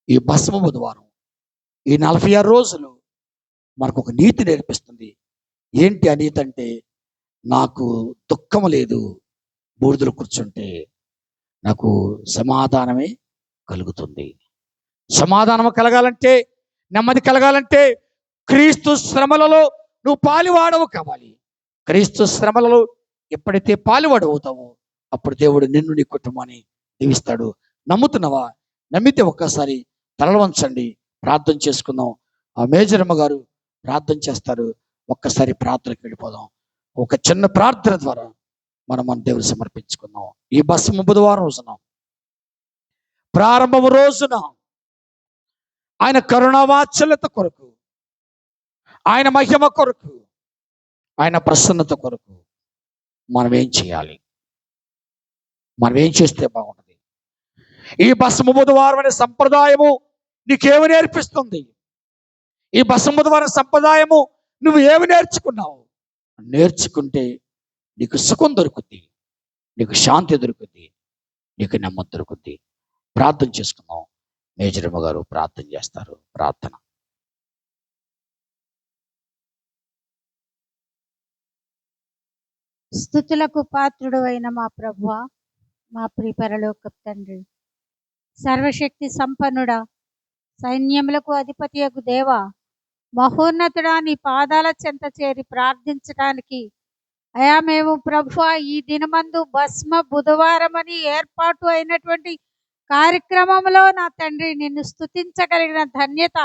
ఈ భస్మ బుధవారం, ఈ 46 రోజులు మనకు ఒక నీతి నేర్పిస్తుంది. ఏంటి ఆ నీతి అంటే, నాకు దుఃఖం లేదు బూడిదలో కూర్చుంటే, నాకు సమాధానమే కలుగుతుంది. సమాధానం కలగాలంటే, నెమ్మది కలగాలంటే క్రీస్తు శ్రమలలో నువ్వు పాలివాడవు కావాలి. క్రీస్తు శ్రమలలో ఎప్పుడైతే పాలువాడు అవుతావో అప్పుడు దేవుడు నిన్ను నీ కుటుంబాన్ని దీవిస్తాడు. నమ్ముతున్నావా? నమ్మితే ఒక్కసారి తలలు వంచండి, ప్రార్థన చేసుకుందాం. ఆ మేజరమ్మ గారు ప్రార్థన చేస్తారు. ఒక్కసారి ప్రార్థనకి వెళ్ళిపోదాం. ఒక చిన్న ప్రార్థన ద్వారా మనం మన దేవుడు సమర్పించుకుందాం. ఈ భస్మ బుధవారం రోజున, ప్రారంభం రోజున ఆయన కరుణావాత్సల్యత కొరకు, ఆయన మహిమ కొరకు, ఆయన ప్రసన్నత కొరకు మనం ఏం చేయాలి? మనం ఏం చేస్తే బాగుంటుంది? ఈ భస్మ బుధవారం అనే సంప్రదాయము నీకేమి నేర్పిస్తుంది? ఈ భస్మ బుధవారం సంప్రదాయము నువ్వు ఏమి నేర్చుకున్నావు? నేర్చుకుంటే నీకు సుఖం దొరుకుద్ది, నీకు శాంతి దొరుకుద్ది, నీకు నెమ్మది దొరుకుద్ది. ప్రార్థన చేసుకుందాం. మేజరమ్మ గారు ప్రార్థన చేస్తారు. ప్రార్థన. స్తుతులకు పాత్రుడు అయిన మా ప్రభువా, మా ప్రియ పరలోకపు తండ్రి, సర్వశక్తి సంపన్నుడా, సైన్యములకు అధిపతియగు దేవా, మహోన్నతుడా, నీ పాదాల చెంత చేరి ప్రార్థించడానికి అయా మేము ప్రభువా ఈ దినమందు భస్మ బుధవారమని ఏర్పాటు అయినటువంటి కార్యక్రమంలో నా తండ్రి నిన్ను స్తుతించగలిగిన ధన్యత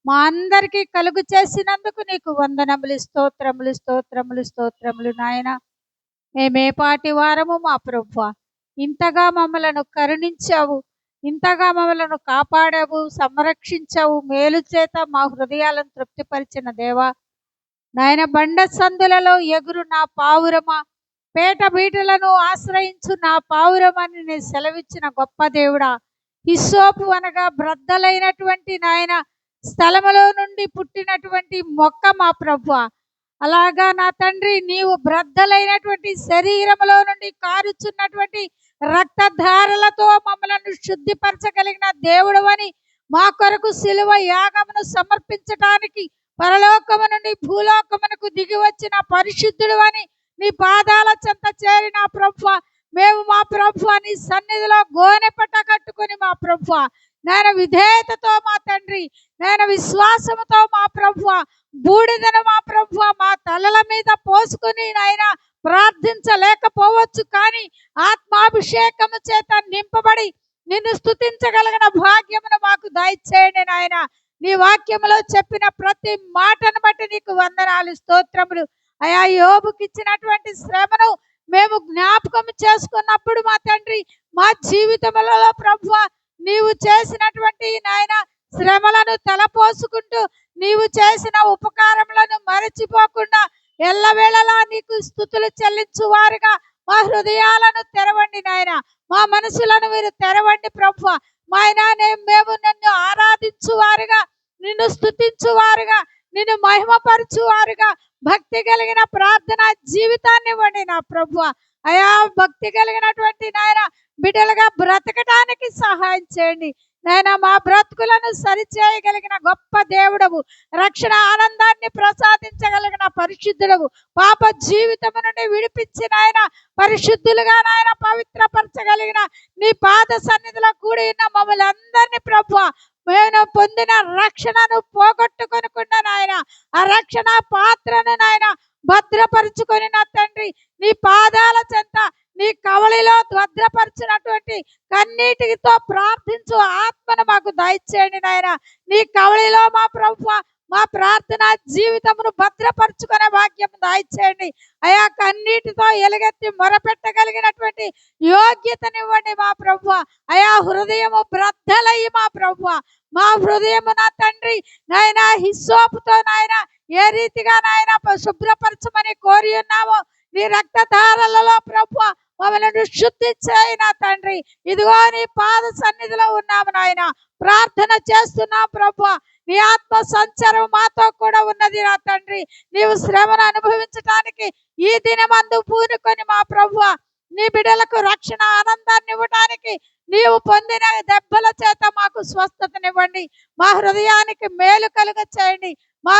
మా అందరికీ కలుగు చేసినందుకు నీకు వందనములు, స్తోత్రములు, స్తోత్రములు, స్తోత్రములు నాయన. మేమేపాటి వారము మా ప్రభువా, ఇంతగా మమ్మలను కరుణించావు, ఇంతగా మమ్మలను కాపాడావు, సంరక్షించావు. మేలు చేత మా హృదయాలను తృప్తిపరిచిన దేవా నాయన, బండ సందులలో ఎగురు నా పావురమా, పేట బీటలను ఆశ్రయించు నా పావురమని నేను సెలవిచ్చిన గొప్ప దేవుడా, హిస్సోపు అనగా బ్రద్దలైనటువంటి నాయన స్థలములో నుండి పుట్టినటువంటి మొక్క మా ప్రభువా, అలాగా నా తండ్రి నీవు బ్రద్దలైనటువంటి శరీరములో నుండి కారుచున్నటువంటి రక్తధారలతో మమ్మలను శుద్ధిపరచగలిగిన దేవుడు అని మా కొరకు సిలువ యాగమును సమర్పించటానికి పరలోకము నుండి భూలోకమునకు దిగి వచ్చిన పరిశుద్ధుడు అని నీ పాదాల చెంత చేరిన ప్రభువా, మేము మా ప్రభువా నీ సన్నిధిలో గోనె పట్ట కట్టుకుని మా ప్రభువా నేను విధేయతతో మా తండ్రి, నేను విశ్వాసముతో మా ప్రభువా బూడిదను మా ప్రభువా మా తలల మీద పోసుకుని నాయన ప్రార్థించలేకపోవచ్చు, కానీ ఆత్మాభిషేకము చేత నింపబడి నిన్ను స్తుతించగలిగిన భాగ్యమును మాకు దయచేయండి నాయన. నీ వాక్యములో చెప్పిన ప్రతి మాటను బట్టి నీకు వందనాలు, స్తోత్రములు. అయా యోబుకి ఇచ్చినటువంటి శ్రమను మేము జ్ఞాపకం చేసుకున్నప్పుడు మా తండ్రి మా జీవితములలో ప్రభువా నీవు చేసినటువంటి నాయన శ్రమలను తలపోసుకుంటూ నీవు చేసిన ఉపకారములను మరచిపోకుండా ఎల్లవేళలా నీకు స్తుతులు చెల్లించు వారుగా మా హృదయాలను తెరవండి నాయన, మా మనసులను మీరు తెరవండి ప్రభువా. మా మేము నిన్ను ఆరాధించువారుగా, నిన్ను స్తుతించువారుగా, నిన్ను మహిమపరచువారుగా భక్తి కలిగిన ప్రార్థన జీవితాన్ని ఇవ్వండి నా ప్రభువా. అయా భక్తి కలిగినటువంటి నాయన బిడ్డలుగా బ్రతకటానికి సహాయం చేయండి నాయన. మా బ్రతుకులను సరిచేయగలిగిన గొప్ప దేవుడవు, రక్షణ ఆనందాన్ని ప్రసాదించగలిగిన పరిశుద్ధుడవు, పాప జీవితము నుండి విడిపించిన ఆయన పరిశుద్ధులుగా నాయన పవిత్రపరచగలిగిన నీ పాద సన్నిధిలో కూడి ఉన్న మమ్మల్ని అందరినీ ప్రభువా మేము పొందిన రక్షణను పోగొట్టుకొనకుండా నాయన ఆ రక్షణ పాత్రను నాయన భద్రపరుచుకొని నా తండ్రి నీ పాదాల చెంత నీ కవళిలో భద్రపరిచినటువంటి కన్నీటితో ప్రార్థించు ఆత్మను మాకు దయచేయండి నాయన. నీ కవళిలో మా ప్రభువా మా ప్రార్థన జీవితమును భద్రపరుచుకునే భాగ్యం దయచేయండి అయా. కన్నీటితో ఎలుగెత్తి మొరపెట్టగలిగినటువంటి యోగ్యతనివ్వండి మా ప్రభువా. అయా హృదయము బ్రద్దలయ్యి మా ప్రభువా మా హృదయము నా తండ్రి నాయన హిస్సోపుతో నాయన ఏ రీతిగా నాయన శుభ్రపరచమని కోరి ఉన్నామో నీ రక్తధారలలో ప్రభువా మమ్మల్ని శుద్ధి చేయి నా తండ్రి. ఇదిగో నీ పాద సన్నిధిలో ఉన్నాము నాయన, ప్రార్థన చేస్తున్నా ప్రభువా. నీ ఆత్మ సంచారం మాతో కూడా ఉన్నది నా తండ్రి. నీవు శ్రమను అనుభవించడానికి ఈ దినమందు పూనుకొని మా ప్రభువా నీ బిడ్డలకు రక్షణ ఆనందాన్ని ఇవ్వడానికి నీవు పొందిన దెబ్బల చేత మాకు స్వస్థతనివ్వండి. మా హృదయానికి మేలు కలుగ చేయండి. మా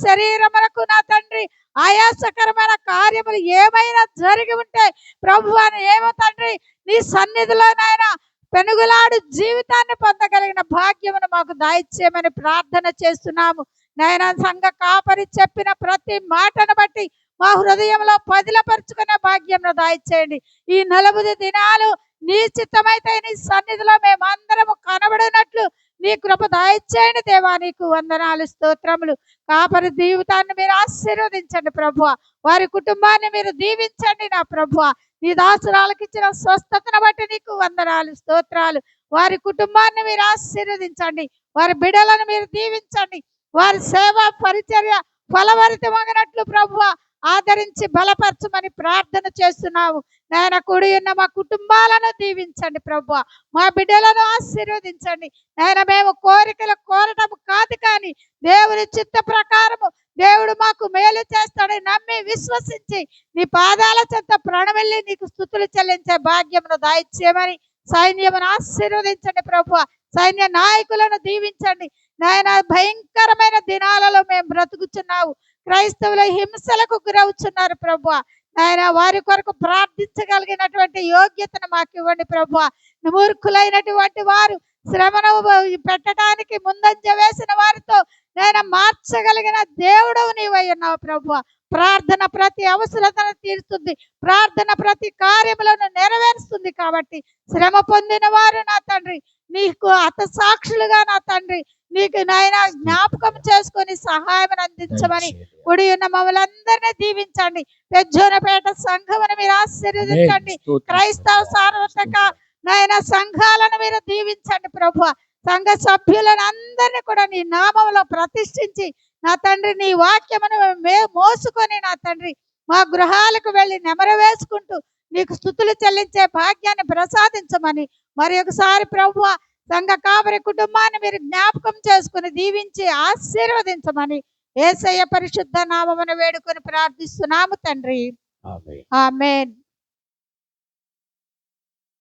శరీరములకు నా తండ్రి ఆయాసకరమైన కార్యములు ఏమైనా జరిగి ఉంటే ప్రభువా ఏమో తండ్రి నీ సన్నిధిలో నాయన పెనుగులాడు జీవితాన్ని పొందగలిగిన భాగ్యమును మాకు దయచేయమని ప్రార్థన చేస్తున్నాము నాయన. సంఘ కాపరి చెప్పిన ప్రతి మాటను బట్టి మా హృదయంలో పదిలపరుచుకునే భాగ్యం దయచేయండి. ఈ 40 దినాలు నీ చిత్తమైతే నీ సన్నిధిలో మేమందరము కనబడినట్లు నీ కృప దయచేయండి దేవా. నీకు వందనాలు, స్తోత్రములు. కాపరి జీవితాన్ని మీరు ఆశీర్వదించండి ప్రభువా. వారి కుటుంబాన్ని మీరు దీవించండి నా ప్రభువా. నీ దాసురాలకు ఇచ్చిన స్వస్థతను బట్టి నీకు వందనాలు, స్తోత్రాలు. వారి కుటుంబాన్ని మీరు ఆశీర్వదించండి. వారి బిడ్డలను మీరు దీవించండి. వారి సేవ పరిచర్య ఫలభరితమగినట్లు ప్రభువా ఆదరించి బలపరచమని ప్రార్థన చేస్తున్నావు నాయన. కూడి ఉన్న మా కుటుంబాలను దీవించండి ప్రభువా. మా బిడ్డలను ఆశీర్వదించండి నాయన. మేము కోరికలు కోరటం కాదు, కానీ దేవుని చిత్త ప్రకారము దేవుడు మాకు మేలు చేస్తాడని నమ్మి విశ్వసించి నీ పాదాల చెంత ప్రణవెళ్ళి నీకు స్తుతులు చెల్లించే భాగ్యమును దయచేయమని సైన్యమును ఆశీర్వదించండి ప్రభువా. సైన్య నాయకులను దీవించండి నాయన. భయంకరమైన దినాలలో మేము బ్రతుకుచున్నావు. క్రైస్తవుల హింసలకు గురవుతున్నారు ప్రభువా నాయన. వారి కొరకు ప్రార్థించగలిగినటువంటి యోగ్యతను మాకు ఇవ్వండి ప్రభువా. మూర్ఖులైనటువంటి వారు శ్రమను పెట్టడానికి ముందంజ వేసిన వారితో నేను మార్చగలిగిన దేవుడవు నీవై ఉన్నావు ప్రభువా. ప్రార్థన ప్రతి అవసరతను తీరుస్తుంది. ప్రార్థన ప్రతి కార్యములను నెరవేరుస్తుంది. కాబట్టి శ్రమ పొందిన వారు నా తండ్రి నీకు హతసాక్షులుగా నా తండ్రి నీకు నాయన జ్ఞాపకం చేసుకొని సహాయం అందించమని కూడి ఉన్న మమ్మల్ని అందరినీ దీవించండి. పెజ్జోనపేట సంఘమును మీరు ఆశీర్వదించండి. క్రైస్తవ సార్వత్రిక నాయన సంఘాలను మీరు దీవించండి ప్రభువా. సంఘ సభ్యులను అందరినీ కూడా నీ నామములో ప్రతిష్ఠించి నా తండ్రి నీ వాక్యమును మోసుకొని నా తండ్రి మా గృహాలకు వెళ్ళి నెమరు వేసుకుంటూ నీకు స్తుతులు చెల్లించే భాగ్యాన్ని ప్రసాదించమని మరి ఒకసారి ప్రభువా సంఘ కాపరి కుటుంబాన్ని మీరు జ్ఞాపకం చేసుకుని దీవించి ఆశీర్వదించమని యేసయ్య పరిశుద్ధ నామమున వేడుకొని ప్రార్థిస్తున్నాము తండ్రి. ఆమేన్.